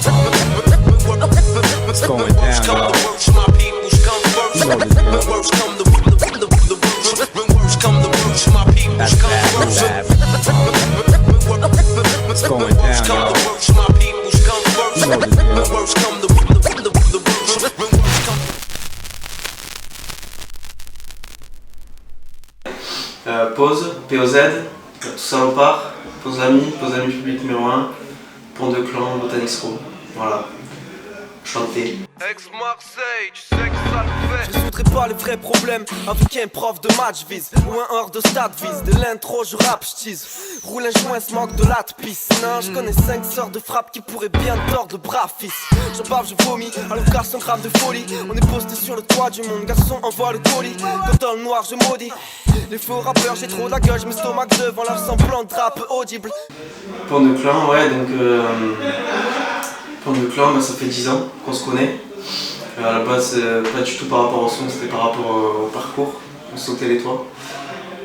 It's going down, y'all. You know this, that's bad, It's going down, y'all. You know this, Pause, POZ, tout ça repart, pause amis public numéro 1, Pont de Clan, Botanistro, voilà, chanter. Ex-Marseille, tu sais que ça le fait. Je résoudrai pas les vrais problèmes avec un prof de match vise ou un hors de stade vise. De l'intro je rappe, je tease. Roule un joint, se manque de latte pisse. Non, je connais 5 sorts de frappe qui pourraient bien tordre le bras fils. Je bave, je vomis, à l'occasion grave de folie. On est posté sur le toit du monde, garçon envoie le colis. Quand dans le noir je maudis les faux rappeurs, j'ai trop la gueule, je m'estomac devant leur semblant de rap audible. Pont de Clan, ouais, donc Pont de Clan, bah, ça fait 10 ans qu'on se connaît. À la base, pas du tout par rapport au son, c'était par rapport au parcours. On sautait les toits.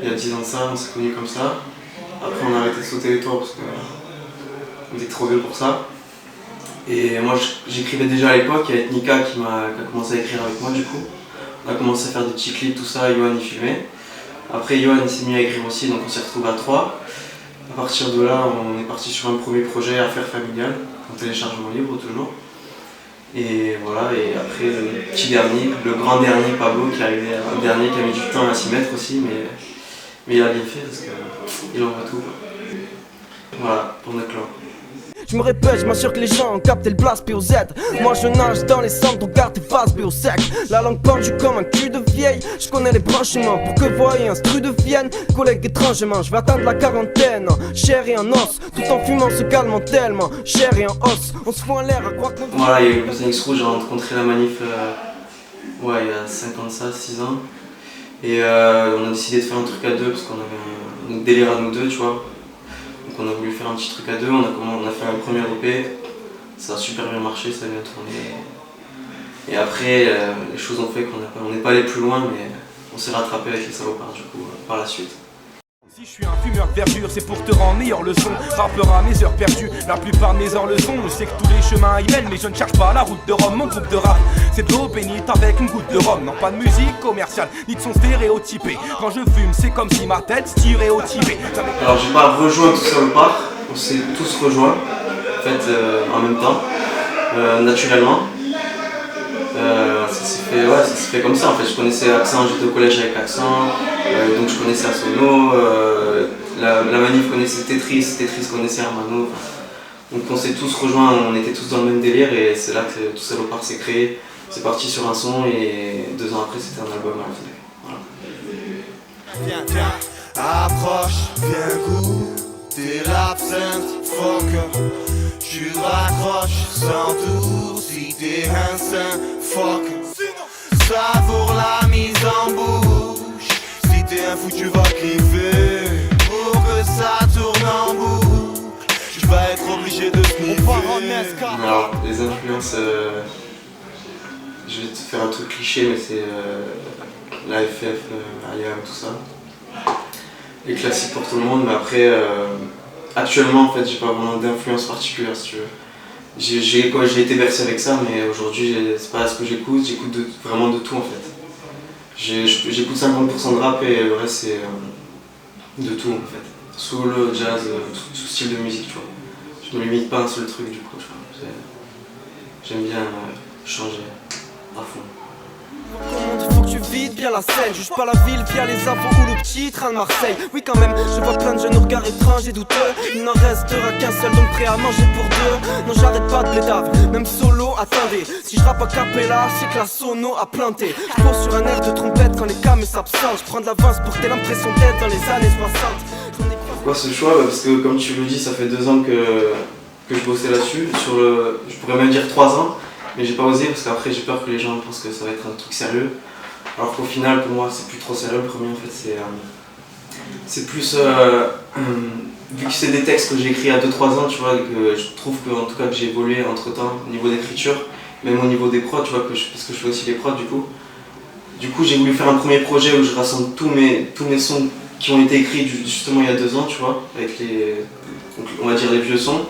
Il y a 10 ans de ça, on s'est connus comme ça. Après, on a arrêté de sauter les toits parce qu'on était trop vieux pour ça. Et moi, j'écrivais déjà à l'époque, il y a Nika qui a commencé à écrire avec moi du coup. On a commencé à faire des petits clips, tout ça, Yohan il filmait. Après, Yohan s'est mis à écrire aussi, donc on s'est retrouvés à 3. À partir de là, on est parti sur un premier projet, Affaires familiales, en téléchargement libre toujours. Et voilà, et après le petit dernier, le grand dernier Pablo qui est arrivé, un dernier qui a mis du temps à s'y mettre aussi, mais il a bien fait parce qu'il envoie tout. Voilà, pour notre clan. Je me répète, je m'assure que les gens ont capté le blast POZ. Moi je nage dans les cendres, donc garde tes faces BO sec. La langue pendue comme un cul de vieille. Je connais les branchements pour que voyez un stru de Vienne. Collègue étrangement, je vais atteindre la quarantaine. Chair et en os, tout en fumant se calmant tellement. Chair et en os, on se fout en l'air à croire que... Voilà, il y a eu le Botanistro, j'ai rencontré la manif ouais, il y a 5 ans de ça, 6 ans. Et on a décidé de faire un truc à deux parce qu'on avait un délire à nous deux, tu vois. Donc on a voulu faire un petit truc à deux, on a fait un premier EP, ça a super bien marché, ça a bien tourné. Et après, les choses ont fait qu'on n'est pas allé plus loin, mais on s'est rattrapé avec les salopards du coup, par la suite. Si je suis un fumeur de verdure, c'est pour te rendre meilleur leçon. Rappeur à mes heures perdues, la plupart de mes heures le sont. Je sais que tous les chemins y mènent, mais je ne cherche pas la route de Rome. Mon groupe de rap, c'est de l'eau bénite avec une goutte de rhum. Non, pas de musique commerciale, ni de son stéréotypé. Quand je fume, c'est comme si ma tête stéréotypée. Alors j'ai pas rejoint tout salopard, on s'est tous rejoints, en fait, en même temps, naturellement. Ça s'est fait comme ça en fait. Je connaissais Accent, j'étais au collège avec Accent, donc je connaissais Asono, la manif connaissait Tetris connaissait Hermano. Donc on s'est tous rejoints, on était tous dans le même délire et c'est là que tout salopard s'est créé. C'est parti sur un son et 2 ans après c'était un album à la fin. Voilà. Viens, approche, viens goûter l'absinthe, fuck. Tu raccroches sans tour si t'es un saint, fuck. Savoure la mise en bouche. Si t'es un fou, tu vas kiffer. Pour que ça tourne en boucle, tu vas être obligé de sniffer. Alors, les influences, je vais te faire un truc cliché, mais c'est la FF, IAM, tout ça. Les classiques pour tout le monde, mais après, actuellement, en fait, j'ai pas vraiment d'influence particulière, si tu veux. J'ai été bercé avec ça, mais aujourd'hui, c'est pas ce que j'écoute vraiment de tout en fait. J'écoute 50% de rap et le reste c'est de tout en fait. Soul, jazz, tout style de musique, tu vois. Je ne me limite pas à un seul truc du coup, j'aime bien changer à fond. Il faut que tu vides bien la scène, juge pas la ville via les infos ou le petit train de Marseille. Oui quand même, je vois plein de jeunes au regard étranges et douteux. Il n'en restera qu'un seul, donc prêt à manger pour deux. Non j'arrête pas de blédave, même solo, attendez. Si je rappe à cappella, c'est que la sono a planté. Je pose sur un air de trompette quand les cames s'absentent. Je prends de l'avance pour que t'aies l'impression d'être dans les années 60. Pourquoi ce choix? Parce que comme tu le dis, ça fait 2 ans que je bossais là-dessus. Je pourrais même dire 3 ans. Mais j'ai pas osé parce qu'après j'ai peur que les gens pensent que ça va être un truc sérieux. Alors qu'au final pour moi c'est plus trop sérieux. Le premier en fait c'est plus vu que c'est des textes que j'ai écrits à 2-3 ans, tu vois, que je trouve que en tout cas que j'ai évolué entre temps au niveau d'écriture, même au niveau des prods, tu vois, parce que je fais aussi les prods du coup. Du coup j'ai voulu faire un premier projet où je rassemble tous mes sons qui ont été écrits justement il y a 2 ans, tu vois, avec on va dire les vieux sons.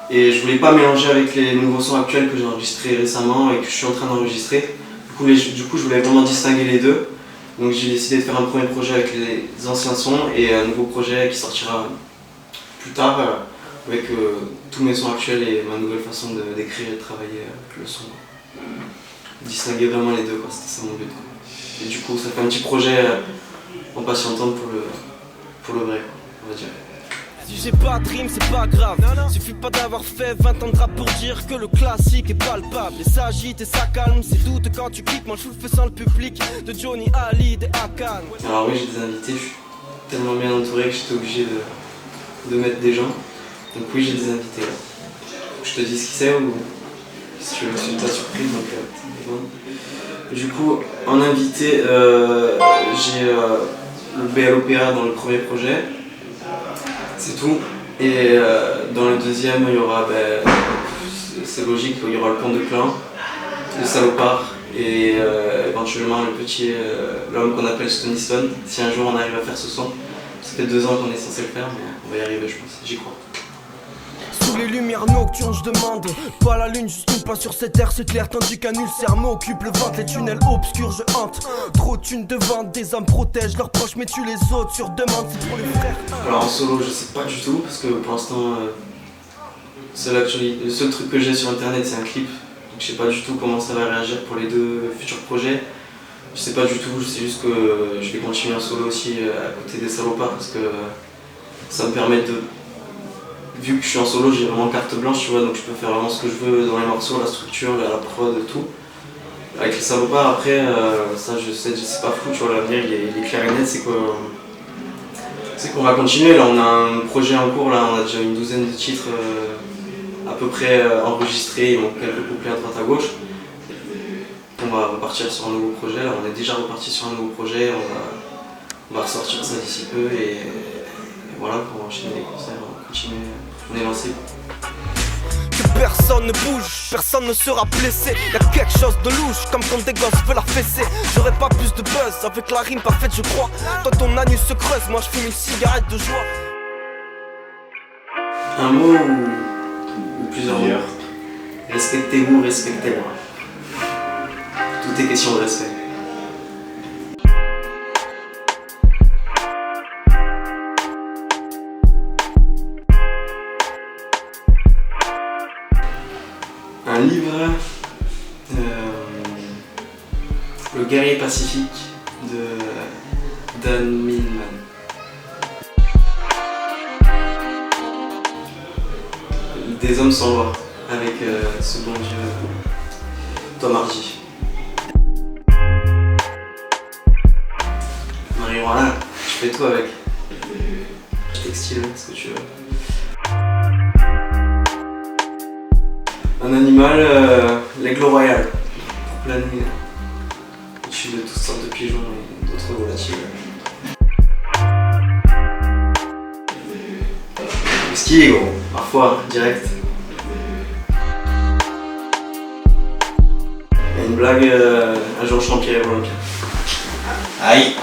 Et je voulais pas mélanger avec les nouveaux sons actuels que j'ai enregistrés récemment et que je suis en train d'enregistrer. Du coup, je voulais vraiment distinguer les deux. Donc j'ai décidé de faire un premier projet avec les anciens sons et un nouveau projet qui sortira plus tard avec tous mes sons actuels et ma nouvelle façon d'écrire et de travailler le son. Distinguer vraiment les deux, c'était ça mon but. Et du coup, ça fait un petit projet en patientant pour le vrai, on va dire. Si j'ai pas de rime, c'est pas grave. Suffit pas d'avoir fait 20 ans de rap pour dire que le classique est palpable. Et ça agite et ça calme, c'est doute quand tu cliques. Moi je le fais sans le public, de Johnny Hallyday et Akan. Alors oui, j'ai des invités, je suis tellement bien entouré que j'étais obligé de mettre des gens. Donc oui, j'ai des invités là. Je te dis ce qui c'est ou si tu veux suivre ta surprise. Du coup, en invité, j'ai le BLOPA dans le premier projet. C'est tout. Et dans le deuxième, il y aura, c'est logique, il y aura le Pont de Clans, le Salopard et éventuellement le petit, l'homme qu'on appelle Stony Stone. Si un jour on arrive à faire ce son, ça fait 2 ans qu'on est censé le faire, mais on va y arriver, je pense, j'y crois. Sous les lumières nocturnes, je demande pas la lune, juste une pas sur cette terre, c'est clair. Tandis qu'un ulcère m'occupe le ventre, les tunnels obscurs, je hante. Trop de thunes de vente, des hommes protègent leurs proches, mais tu les autres sur demande, c'est pour les frères. Alors en solo, je sais pas du tout, parce que pour l'instant, le seul truc que j'ai sur internet, c'est un clip. Donc je sais pas du tout comment ça va réagir pour les 2 futurs projets. Je sais pas du tout, je sais juste que je vais continuer en solo aussi à côté des Salopards, parce que ça me permet de... Vu que je suis en solo, j'ai vraiment carte blanche, tu vois, donc je peux faire vraiment ce que je veux dans les morceaux, la structure, la prod, tout. Avec les Salopards, après, ça je sais pas fou, tu vois, l'avenir il est clair et net, c'est qu'on va continuer. Là, on a un projet en cours, là, on a déjà une 12aine de titres à peu près enregistrés, il manque quelques couplets à droite à gauche. On va repartir sur un nouveau projet, là, on est déjà reparti sur un nouveau projet, on va ressortir ça d'ici peu et voilà, pour enchaîner les concerts, on va continuer, on est lancé. Que personne ne bouge, personne ne sera blessé. Y'a quelque chose de louche, comme quand des gosses veulent la fesser. J'aurais pas plus de buzz avec la rime parfaite, je crois. Toi ton anus se creuse, moi je fume une cigarette de joie. Un mot ou plusieurs mots. Respectez-vous, respectez-moi. Tout est question de respect. Un livre, Le guerrier pacifique de Dan Millman. Des hommes sans loi, avec ce bon vieux Tom Hardy. Marijuana, tu fais tout avec. Textile, ce que tu veux. Un animal, l'aigle royal, pour planer au-dessus de toutes sortes de pigeons et d'autres volatiles. Le ski, gros, parfois, direct. Il y a une blague, un jour je remplirai l'Olympia. Aïe!